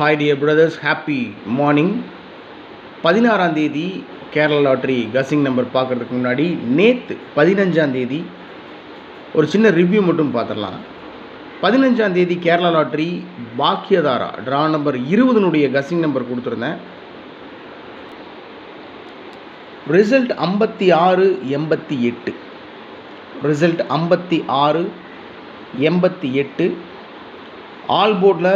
Hi dear brothers, happy morning. 16ஆம் தேதி Kerala lottery கசிங் number பார்க்குறதுக்கு முன்னாடி நேற்று 15ஆம் தேதி ஒரு சின்ன ரிவ்யூ மட்டும் பார்த்துடலாம். 15ஆம் தேதி Kerala lottery Bhagyathara draw number 20 guessing number கொடுத்துருந்தேன். ரிசல்ட் 5688. ரிசல்ட் 5688. ஆல் போர்டில்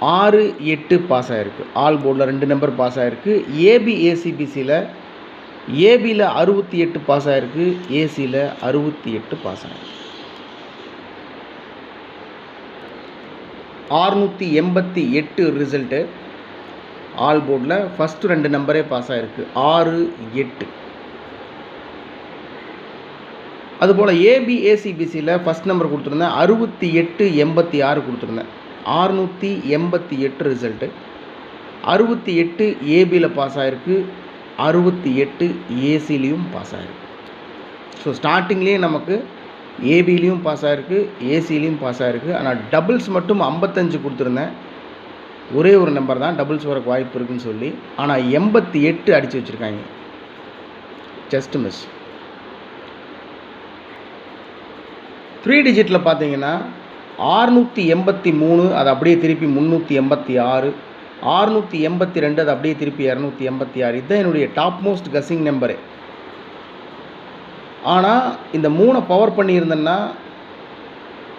6-8 பாஸ் ஆகிருக்கு. ஆல் போர்டில் 2 நம்பர் பாஸ் ஆகிருக்கு. ஏபிசியில் ஏபியில் 68 பாஸ் ஆகிருக்கு, ஏசியில் 68 பாஸ் ஆகிருக்கு. 688 ரிசல்ட்டு. ஆல் போர்டில் ஃபஸ்ட்டு 2 நம்பரே பாஸ் ஆகிருக்கு, 6-8. அதுபோல் ஏபிசியில் ஃபஸ்ட் நம்பர் கொடுத்துருந்தேன், 6886 கொடுத்துருந்தேன். 688 ரிசல்ட்டு. 68 ஏபியில் பாஸ் ஆகிருக்கு, 68 ஏசிலையும் பாஸ் ஆகிருக்கு. ஸோ ஸ்டார்டிங்லேயே நமக்கு ஏபிலையும் பாஸ் ஆகிருக்கு, ஏசிலையும் பாஸ் ஆகிருக்கு. ஆனால் டபுள்ஸ் மட்டும் 55 கொடுத்துருந்தேன். ஒரே ஒரு நம்பர் தான் டபுள்ஸ் வரக்கு வாய்ப்பு இருக்குதுன்னு சொல்லி, ஆனால் 88 அடித்து வச்சுருக்காங்க. Just miss. 3 டிஜிட்டில் பார்த்தீங்கன்னா 683, அது அப்படியே திருப்பி 386, 682, அது அப்படியே திருப்பி 286. இதுதான் என்னுடைய டாப் மோஸ்ட் கசிங் நம்பரு. ஆனால் இந்த 3 பவர் பண்ணியிருந்தேன்னா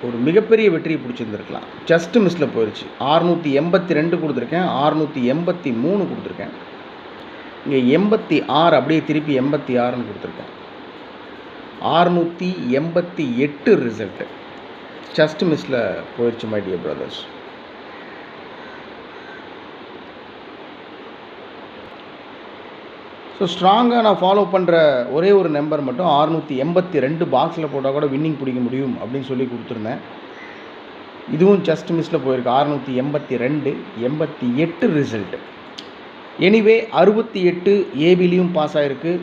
ஒரு மிகப்பெரிய வெற்றியை பிடிச்சிருந்துருக்கலாம். ஜஸ்ட் மிஸ்ஸில் போயிடுச்சு. 682 கொடுத்துருக்கேன், 683 கொடுத்துருக்கேன். இங்கே 86 அப்படியே திருப்பி 86ன்னு கொடுத்துருக்கேன். 688 ரிசல்ட்டு. ஜஸ்ட் மிஸ்ஸில் போயிடுச்சு மை டியர் பிரதர்ஸ். ஸோ ஸ்ட்ராங்காக நான் ஃபாலோ பண்ணுற ஒரே ஒரு நம்பர் மட்டும் 682 பாக்ஸில் போட்டால் கூட வின்னிங் பிடிக்க முடியும் அப்படின்னு சொல்லி கொடுத்துருந்தேன். இதுவும் ஜஸ்ட் மிஸ்ஸில் போயிருக்கு. 682, 88 ரிசல்ட்டு. எனிவே 68 ஏபிலையும் பாஸ் ஆகிருக்கு,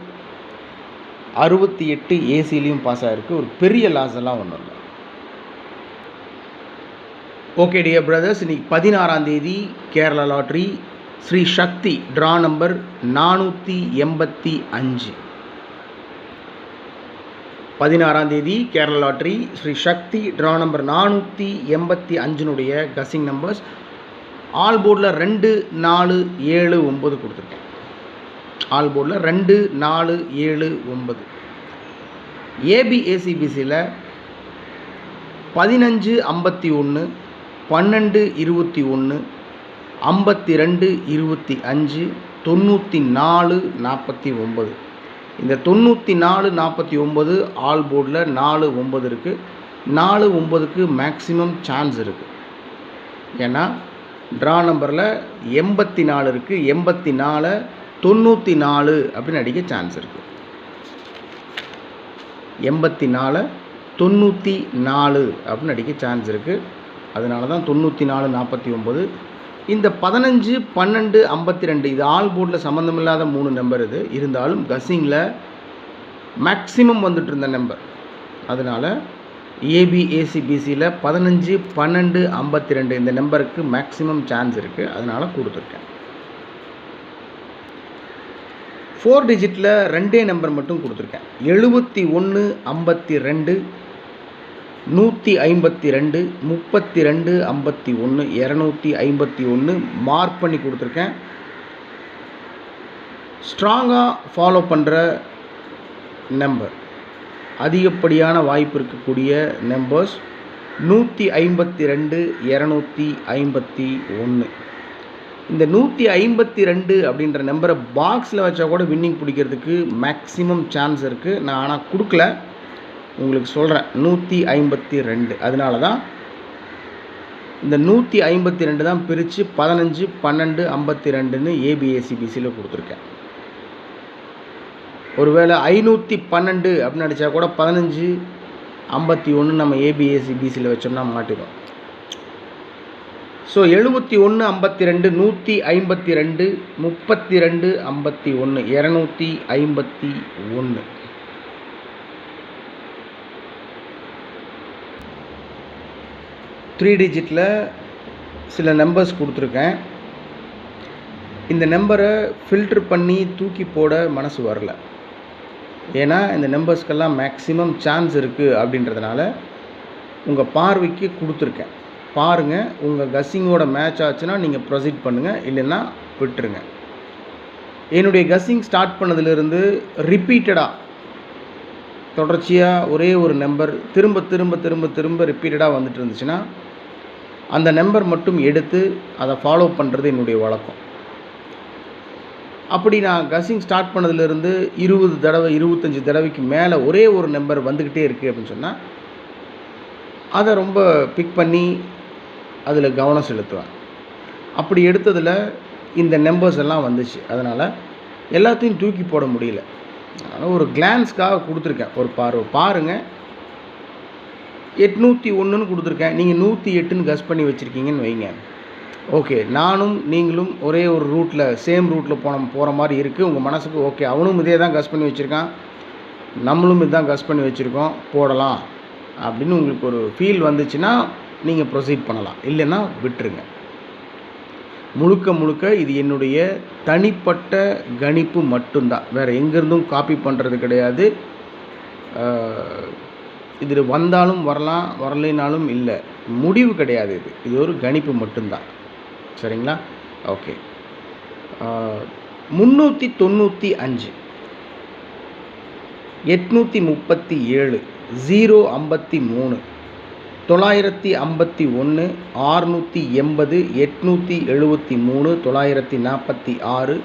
68 ஏசிலையும் பாஸ் ஆகிருக்கு. ஒரு பெரிய லாஸ் எல்லாம் ஒன்றும் இல்லை. ஓகே டியர் பிரதர்ஸ், இன்றைக்கி 16ஆம் தேதி Kerala lottery Sri Sakthi draw number 485. 16ஆம் தேதி Kerala lottery Sri Sakthi draw number 485 கசிங் numbers. All போர்டில் 2, 4, 7, 9 கொடுத்துருக்கேன். ஆல் போர்டில் 2, 4, 7, 9. ஏபிசியில் 15, 51, 12, 21, 52, 25, 94, 49. இந்த 94, 49 ஆல் போர்டில் 4, 9 இருக்குது. 4, 9க்கு மேக்ஸிமம் சான்ஸ் இருக்குது. ஏன்னா ட்ரா நம்பரில் 84 இருக்குது. 84, 94 அப்படின்னு அடிக்க சான்ஸ் இருக்குது. 84, 94 அப்படின்னு அடிக்க சான்ஸ் இருக்குது. அதனால தான் 94, 49. இந்த 15, 12, 52 இது ஆல் போர்டில் சம்மந்தமில்லாத 3 நம்பர். இது இருந்தாலும் கசிங்கில் மேக்ஸிமம் வந்துட்டு இருந்த நம்பர். அதனால் ஏபிசியில் 15, 12, 52 இந்த நம்பருக்கு மேக்ஸிமம் சான்ஸ் இருக்குது. அதனால் கொடுத்துருக்கேன். 4 டிஜிட்டில் 2 நம்பர் மட்டும் கொடுத்துருக்கேன். 71, 52, 152, 32, 51, 251 மார்க் பண்ணி கொடுத்துருக்கேன். ஸ்ட்ராங்காக ஃபாலோ பண்ணுற நம்பர், அதிகப்படியான வாய்ப்பு இருக்கக்கூடிய நம்பர்ஸ் 152, 251. இந்த 152 அப்படின்ற நம்பரை பாக்ஸில் வச்சா கூட வின்னிங் பிடிக்கிறதுக்கு மேக்ஸிமம் சான்ஸ் இருக்குது. நான் ஆனால் கொடுக்கல, உங்களுக்கு சொல்கிறேன். 152. அதனால தான் இந்த 152 தான் பிரித்து 15, 12, 52ன்னு ஏபிசியில் கொடுத்துருக்கேன். ஒருவேளை 512 அப்படின்னு அடித்தா கூட 15, 51 நம்ம ஏபிசியில் வச்சோம்னா மாட்டிடும். ஸோ 71, 52, 152, 32, 51, 251. 3 டிஜிட்டில் சில நம்பர்ஸ் கொடுத்துருக்கேன். இந்த நம்பரை ஃபில்ட்ரு பண்ணி தூக்கி போட மனசு வரல. ஏன்னா இந்த நம்பர்ஸ்க்கெல்லாம் மேக்ஸிமம் சான்ஸ் இருக்குது அப்படின்றதுனால உங்கள் பார்வைக்கு கொடுத்துருக்கேன். பாருங்கள், உங்கள் கஸ்ஸிங்கோட மேட்ச் ஆச்சுன்னா நீங்கள் ப்ரொசீட் பண்ணுங்கள், இல்லைன்னா விட்டுருங்க. என்னுடைய கஸ்ஸிங் ஸ்டார்ட் பண்ணதுலேருந்து ரிப்பீட்டடாக தொடர்ச்சியாக ஒரே ஒரு நம்பர் திரும்ப திரும்ப திரும்ப திரும்ப ரிப்பீட்டடாக வந்துட்டு இருந்துச்சுன்னா அந்த நம்பர் மட்டும் எடுத்து அதை ஃபாலோ பண்ணுறது என்னுடைய வழக்கம். அப்படி நான் கஸ்ஸிங் ஸ்டார்ட் பண்ணதுலேருந்து 20 தடவை 25 தடவைக்கு மேலே ஒரே ஒரு நம்பர் வந்துக்கிட்டே இருக்குது அப்படின்னு சொன்னால் அதை ரொம்ப பிக் பண்ணி அதில் கவனம் செலுத்துவேன். அப்படி எடுத்ததில் இந்த நம்பர்ஸ் எல்லாம் வந்துச்சு. அதனால் எல்லாத்தையும் தூக்கி போட முடியல. அதனால் ஒரு கிளான்ஸ்க்காக கொடுத்துருக்கேன். ஒரு பாருங்கள், 801ன்னு கொடுத்துருக்கேன். நீங்கள் 108ன்னு கஸ் பண்ணி வச்சுருக்கீங்கன்னு வைங்க. ஓகே, நானும் நீங்களும் ஒரே ஒரு ரூட்டில் சேம் ரூட்டில் போகிற மாதிரி இருக்குது. உங்கள் மனசுக்கு ஓகே, அவனும் இதே தான் கஸ் பண்ணி வச்சுருக்கான், நம்மளும் இதுதான் கஸ் பண்ணி வச்சுருக்கோம், போடலாம் அப்படின்னு உங்களுக்கு ஒரு ஃபீல் வந்துச்சுன்னா நீங்கள் ப்ரொசீட் பண்ணலாம், இல்லைன்னா விட்டுருங்க. முழுக்க முழுக்க இது என்னுடைய தனிப்பட்ட கணிப்பு மட்டும்தான். வேறு எங்கேருந்தும் காப்பி பண்ணுறது கிடையாது. இது வந்தாலும் வரலாம், வரலைனாலும் இல்லை, முடிவு கிடையாது. இது ஒரு கணிப்பு மட்டும்தான். சரிங்களா? ஓகே. 395, 837, 053, 951, 680, 873, 946,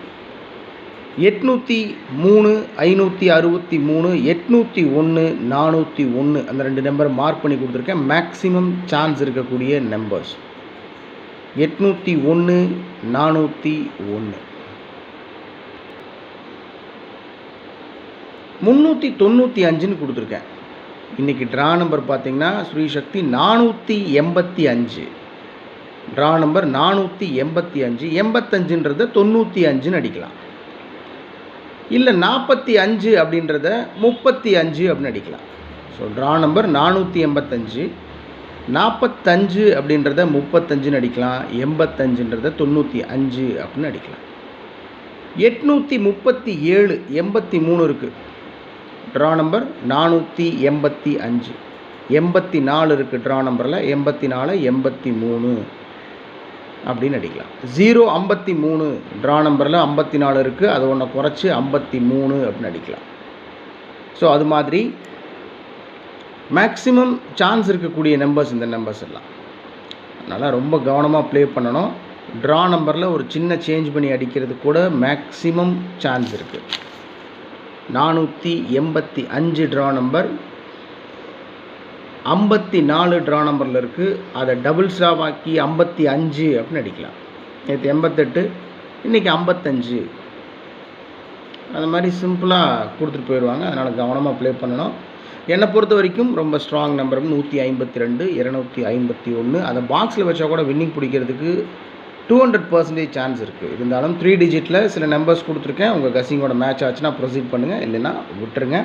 803, 563, 801, 401 அந்த 2 நம்பர் மார்க் பண்ணி கொடுத்துருக்கேன். மேக்ஸிமம் சான்ஸ் இருக்கக்கூடிய நம்பர்ஸ் 801, 401. 395ன்னு கொடுத்துருக்கேன். இன்றைக்கி ட்ரா நம்பர் பார்த்திங்கன்னா ஸ்ரீ சக்தி 485. Draw number 485. 85ன்றத 95ன்னு அடிக்கலாம், இல்லை 45 அப்படின்றத 35 அப்படின்னு அடிக்கலாம். ஸோ ட்ரா நம்பர் 485, 45 அப்படின்றத 35ன்னு அடிக்கலாம், 85ன்றத 95 அப்படின்னு அடிக்கலாம். 837, 83 இருக்குது. Draw number 485. 84 இருக்குது ட்ரா நம்பரில், 84, 83 அப்படின்னு அடிக்கலாம். 053 ட்ரா நம்பரில் 54 இருக்குது, அது ஒன்று குறைச்சி 53 அப்படின்னு அடிக்கலாம். ஸோ அது மாதிரி மேக்ஸிமம் சான்ஸ் இருக்கக்கூடிய நம்பர்ஸ் இந்த நம்பர்ஸ் எல்லாம். அதனால் ரொம்ப கவனமாக ப்ளே பண்ணணும். ட்ரா நம்பரில் ஒரு சின்ன சேஞ்ச் பண்ணி அடிக்கிறது கூட மேக்ஸிமம் சான்ஸ் இருக்குது. 485 ட்ரா நம்பர் 54 ட்ரா நம்பரில் இருக்குது. அதை டபுள் ஸ்டாவாக்கி 55 அப்படின்னு அடிக்கலாம். நேற்று 88, இன்றைக்கி 55. அந்த மாதிரி சிம்பிளாக கொடுத்துட்டு போயிடுவாங்க. அதனால் கவனமாக ப்ளே பண்ணணும். என்னை பொறுத்த வரைக்கும் ரொம்ப ஸ்ட்ராங் நம்பர் 152, 251. அதை பாக்ஸில் வச்சா கூட வின்னிங் பிடிக்கிறதுக்கு 200% சான்ஸ் இருக்குது. இருந்தாலும் 3 டிஜிட்டில் சில நம்பர்ஸ் கொடுத்துருக்கேன். உங்கள் கஸ்ஸிங்கோட மேட்ச் ஆச்சுன்னா ப்ரொசீட் பண்ணுங்கள், இல்லைன்னா விட்டுருங்க.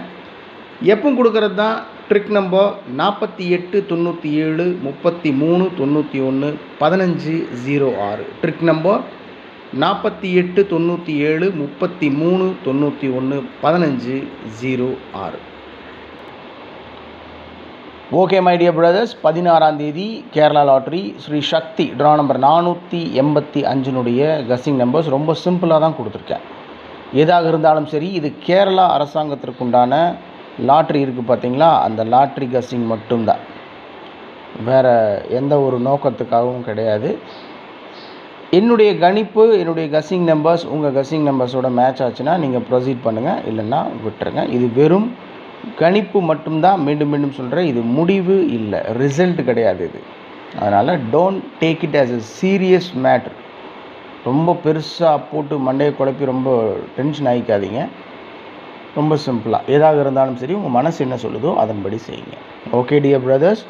எப்பவும் கொடுக்கறது தான் trick number 48, 97, 33, 91, 15, 06. Trick number 48, 97, 33, 91, 15, 06. Okay my dear brothers, 16ஆம் தேதி Kerala lottery Sri Sakthi draw number 485னுடைய கஸ்ஸிங் நம்பர்ஸ் ரொம்ப சிம்பிளாக தான் கொடுத்துருக்கேன். எதாக இருந்தாலும் சரி, இது கேரளா அரசாங்கத்திற்குண்டான லாட்ரி இருக்குது பார்த்தீங்களா, அந்த லாட்ரி கஸ்ஸிங் மட்டும்தான், வேறு எந்த ஒரு நோக்கத்துக்காகவும் கிடையாது. என்னுடைய கணிப்பு, என்னுடைய கஸ்ஸிங் நம்பர்ஸ் உங்கள் கஸ்ஸிங் நம்பர்ஸோட மேட்ச் ஆச்சுன்னா நீங்கள் ப்ரொசீட் பண்ணுங்கள், இல்லைன்னா விட்டுருங்க. இது வெறும் கணிப்பு மட்டும்தான். மீண்டும் மீண்டும் சொல்கிறேன், இது முடிவு இல்லை, ரிசல்ட் கிடையாது இது. அதனால் don't take it as a serious matter. ரொம்ப பெருசாக போட்டு மண்டையை குழப்பி ரொம்ப டென்ஷன் ஆகிக்காதீங்க. ரொம்ப சிம்பிளாக எதாக இருந்தாலும் சரி, உங்கள் மனசு என்ன சொல்லுதோ அதன்படி செய்யுங்க. Okay dear brothers,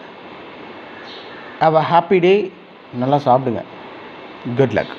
have a happy day. நல்லா சாப்பிடுங்க. Good luck.